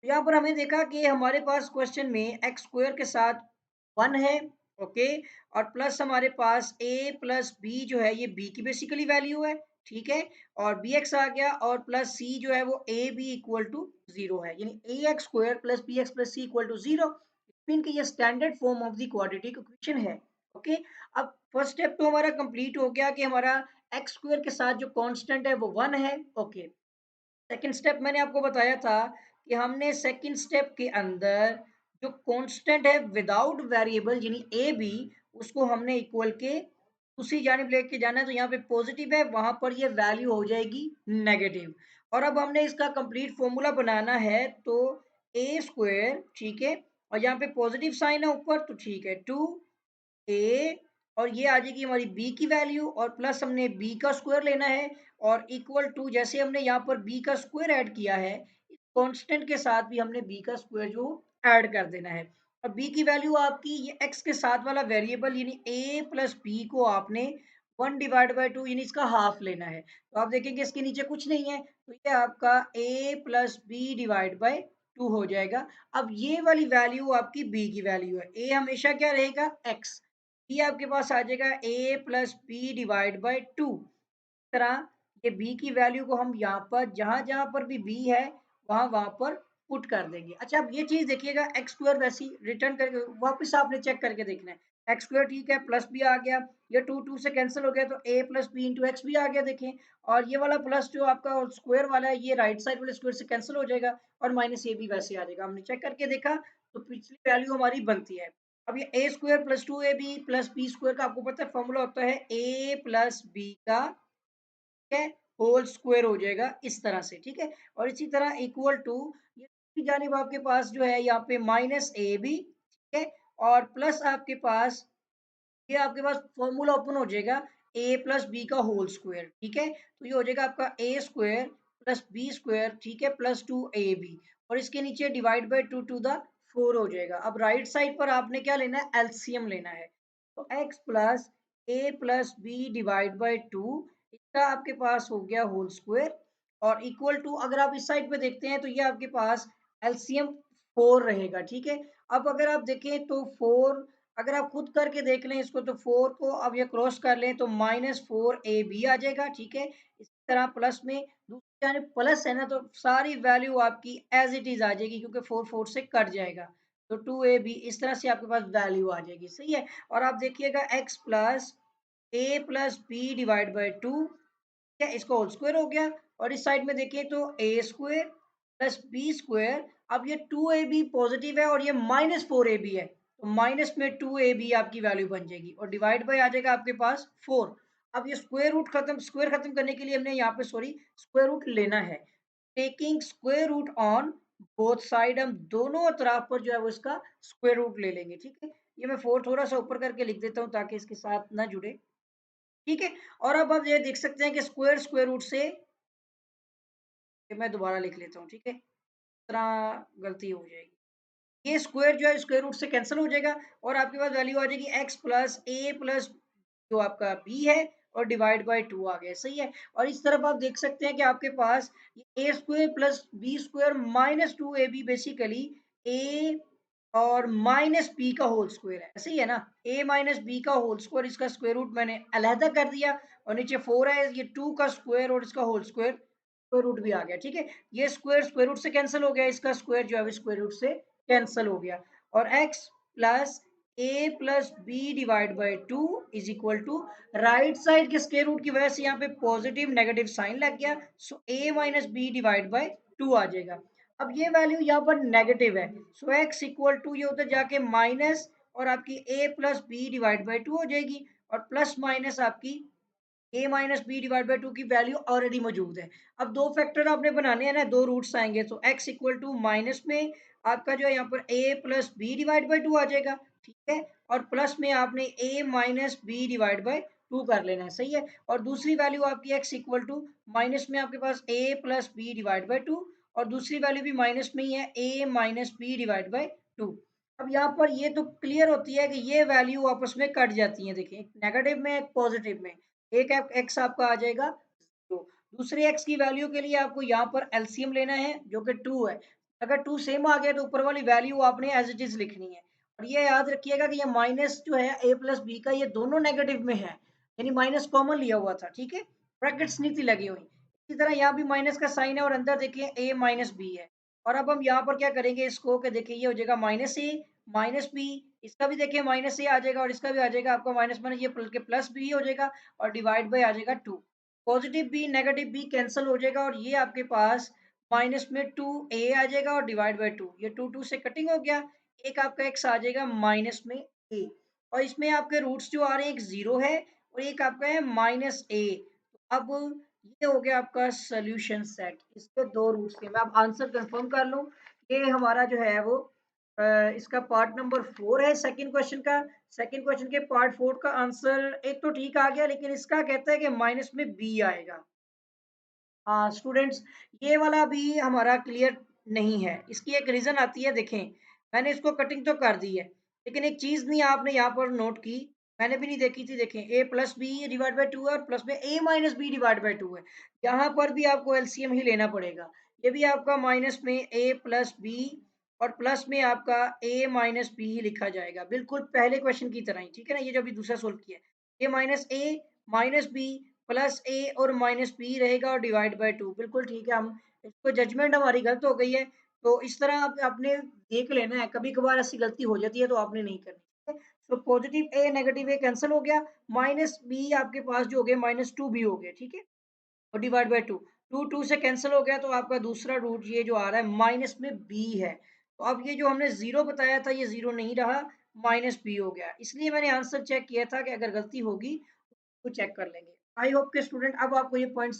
यहाँ पर हमने देखा कि हमारे पास क्वेश्चन में एक्स स्क्वायर के साथ 1 है, ओके, और प्लस हमारे पास ए प्लस बी जो है ये बी की बेसिकली वैल्यू है, ठीक है, और बी एक्स आ गया और प्लस सी जो है वो ए बी इक्वल टू 0 है, यानी a x square plus b x plus c equal to 0 mean कि ये standard form of the quadratic equation है। ओके, अब फर्स्ट स्टेप तो हमारा कंप्लीट हो गया कि हमारा एक्स स्क्वायर के साथ जो कांस्टेंट है वो 1 है, ओके। सेकंड स्टेप मैंने आपको बताया था कि हमने सेकंड स्टेप के अंदर जो कांस्टेंट है विदाउट वेरिएबल यानी ए बी उसको हमने इक्वल के दूसरी जानिब लेके जाना है, तो यहाँ पे पॉजिटिव है वहां पर ये वैल्यू हो जाएगी नेगेटिव। और अब हमने इसका कंप्लीट फॉर्मूला बनाना है, तो ए स्क्वायर, ठीक है, और यहाँ पे पॉजिटिव साइन है ऊपर तो ठीक है, 2a और ये आ जाएगी हमारी b की वैल्यू और प्लस हमने b का स्क्वायर लेना है और इक्वल टू जैसे हमने यहाँ पर b का स्क्वायर ऐड किया है इस कांस्टेंट के साथ भी हमने b का स्क्वायर जो ऐड कर देना है। और b की वैल्यू आपकी ये x के साथ वाला वेरिएबल यानी a प्लस b को आपने 1/2 यानी इसका हाफ लेना है, तो आप देखेंगे इसके नीचे कुछ नहीं है तो ये आपका a plus B divide by 2 हो जाएगा। अब ये वाली वैल्यू आपकी b की वैल्यू है, a हमेशा क्या रहेगा x, ये आपके पास आ जाएगा a plus B divide by 2। तरह ये b की वैल्यू को हम यहाँ पर जहां जहां पर भी b है वहां वहां पर पुट कर देंगे। अच्छा, अब ये चीज देखिएगा एक्स स्क्वायर वैसी रिटर्न करके वापस आपने चेक करके देखना है, एक्स स्क्वायर ठीक है प्लस बी आ गया, ये 2 से कैंसिल हो गया तो a plus B into X भी आ गया देखें, और ये वाला प्लस जो आपका स्क्वायर वाला है ये राइट साइड वाले स्क्वायर से कैंसिल हो जाएगा और माइनस ए भी वैसे आ जाएगा। हमने चेक करके देखा तो पिछली वैल्यू हमारी बनती है। अब ये a square plus 2ab plus b square का आपको पता है फॉर्मूला होता है a प्लस बी का, ठीक है, होल स्क्वायर हो जाएगा इस तरह से, ठीक है। और इसी तरह इक्वल टू ये दूसरी जानिब आपके पास जो है यहाँ पे माइनस ए बी, ठीक है, और प्लस आपके पास ये आपके पास फॉर्मूला ओपन हो जाएगा ए प्लस बी का होल स्क्वायर, ठीक है, तो ये हो जाएगा आपका ए स्क्वायर प्लस बी स्क्वायर, ठीक है, प्लस 2ab और इसके नीचे डिवाइड बाई 2 टू द 4 हो जाएगा। अब राइट साइड पर आपने क्या लेना है, एलसीएम लेना है, तो x plus A plus B divide by 2 इसका आपके पास हो गया होल स्क्वायर और इक्वल टू अगर आप इस साइड पे देखते हैं तो ये आपके पास एलसीएम 4 रहेगा, ठीक है। अब अगर आप देखें तो 4 अगर आप खुद करके देख लें इसको तो 4 को अब ये क्रॉस कर लें तो -4ab आ जाएगा, ठीक है। इसी तरह प्लस में दूसरी जानिब प्लस है ना तो सारी वैल्यू आपकी एज इट इज आ जाएगी क्योंकि 4 4 से कट जाएगा, तो 2ab इस तरह से आपके पास वैल्यू आ जाएगी, सही है। और आप देखिएगा x plus A plus B divide by 2, क्या इसका होल स्क्वायर हो गया और इस साइड में देखें तो ए स्क्वायर प्लस बी स्क्वायर, अब ये 2ab पॉजिटिव है और ये -4ab है तो माइनस में 2ab आपकी वैल्यू बन जाएगी और डिवाइड बाय आ जाएगा आपके पास 4। अब ये स्क्वायर खत्म करने के लिए हमने यहाँ पे सॉरी स्क्वायर रूट लेना है, taking square root on both side, हम दोनों तरफ पर जो है वो इसका स्क्वायर रूट ले लेंगे, ठीक है। ये मैं 4 थोड़ा सा ऊपर करके लिख देता हूँ ताकि इसके साथ ना जुड़े, ठीक है। और अब आप ये देख सकते हैं कि स्क्वायर स्क्वायर रूट से, कि मैं दोबारा लिख लेता हूँ, ठीक है, इस तरह गलती हो जाएगी, ये स्क्वायर जो है स्क्वायर रूट से कैंसिल हो जाएगा और आपके पास वैल्यू आ जाएगी x प्लस ए प्लस जो आपका b है और डिवाइड बाय 2 आ गया, सही है। और इस तरफ आप देख सकते हैं कि आपके पास a square plus b square -2ab basically a और माइनस बी का होल स्क्वायर है, सही है ना, a माइनस बी का होल स्क्वायर इसका स्क्वायर रूट मैंने अलहदा कर दिया और नीचे 4 है, ये 2 का स्क्वायर और इसका होल स्क्वायर स्क्वायर रूट भी आ गया, ठीक है। ये स्क्वायर स्क्वायर रूट से कैंसिल हो गया, इसका स्क्वायर जो है स्क्वायर रूट से कैंसिल हो गया और x plus A plus B divide by 2 is equal to right side के स्क्वायर रूट की वजह से यहाँ पे पॉजिटिव नेगेटिव साइन लग गया, so a minus B divide by 2 आ जाएगा। अब ये वैल्यू यहाँ पर नेगेटिव है, सो x इक्वल टू ये उधर जाके माइनस और आपकी a plus B divide by 2 हो जाएगी और प्लस माइनस आपकी a minus B divide by 2 की वैल्यू ऑलरेडी मौजूद है। अब दो फैक्टर आपने बनाने हैं ना, दो रूट्स आएंगे तो x इक्वल टू माइनस में आपका जो है यहाँ पर a plus B divide by 2 आ जाएगा, ठीक है, और प्लस में आपने a minus B divide by 2 कर लेना है, सही है। और दूसरी वैल्यू आपकी x इक्वल टू माइनस में आपके पास a plus B divide by 2 और दूसरी वैल्यू भी माइनस में ही है a minus B divide by 2। अब यहाँ पर ये तो क्लियर होती है कि ये वैल्यू आपस में कट जाती है, देखिए नेगेटिव में एक पॉजिटिव में, एक एक्स आपका आ जाएगा 0, दूसरे एक्स की वैल्यू के लिए आपको यहाँ पर एलसीएम लेना है जो कि 2 है, अगर 2 सेम आ गया तो ऊपर वाली वैल्यू आपने एज़ इट इज़ लिखनी है। और ये याद रखिएगा कि ये माइनस जो है a प्लस b का ये दोनों नेगेटिव में है, यानी माइनस कॉमन लिया हुआ था, ठीक है? ब्रैकेट्स नहीं थी लगी हुई। इसी तरह यहाँ भी माइनस का साइन है और अंदर देखिए a माइनस b है। और अब हम यहाँ पर क्या करेंगे इसको कि देखिए ये हो जाएगा माइनस a माइनस b, इसका भी देखिए माइनस a आ जाएगा और इसका भी आ जाएगा आपका माइनस माइनस ये के प्लस b हो जाएगा और डिवाइड बाय आ जाएगा 2। Positive b negative b cancel हो जाएगा और ये आपके पास माइनस में 2a आ जाएगा और डिवाइड बाय 2, ये 2 2 से कटिंग हो गया। एक आपका x आ जाएगा माइनस में a और इसमें आपके रूट्स जो आ रहे हैं एक 0 है और एक आपका है माइनस a। अब ये हो गया आपका सॉल्यूशन सेट, इसके दो रूट्स थे। मैं अब आंसर कंफर्म कर लूं, ये हमारा जो है वो इसका पार्ट नंबर 4 है सेकंड क्वेश्चन का। सेकंड क्वेश्चन के पार्ट 4 का आंसर एक तो ठीक आ गया, लेकिन इसका कहता है कि माइनस में b आएगा। हाँ स्टूडेंट्स, ये वाला भी हमारा क्लियर नहीं है। इसकी एक रीज़न आती है, देखें मैंने इसको कटिंग तो कर दी है, लेकिन एक चीज़ नहीं आपने यहाँ पर नोट की, मैंने भी नहीं देखी थी। देखें a plus B divide by 2 है और प्लस में a minus B divide by 2 है। यहाँ पर भी आपको एलसीएम ही लेना पड़ेगा। ये भी आपका माइनस में a प्लस बी और प्लस में आपका a माइनस बी ही लिखा जाएगा, बिल्कुल पहले क्वेश्चन की तरह ही, ठीक है ना? ये जो अभी दूसरा सोल्व किया है, a माइनस बी प्लस ए और माइनस बी रहेगा और डिवाइड बाय 2, बिल्कुल ठीक है। हम इसको जजमेंट हमारी गलत हो गई है, तो इस तरह आप आपने देख लेना है, कभी कभार ऐसी गलती हो जाती है तो आपने नहीं करनी, ठीक है? तो पॉजिटिव ए नेगेटिव ए कैंसिल हो गया, माइनस बी आपके पास जो हो गया माइनस 2 भी हो गया, ठीक है? और डिवाइड बाय 2, 2 2 से कैंसिल हो गया तो आपका दूसरा रूट ये जो आ रहा है माइनस में बी है। तो अब ये जो हमने जीरो बताया था ये जीरो नहीं रहा, माइनस बी हो गया। इसलिए मैंने आंसर चेक किया था कि अगर गलती होगी तो चेक कर लेंगे। आई होप के स्टूडेंट अब आपको ये पॉइंट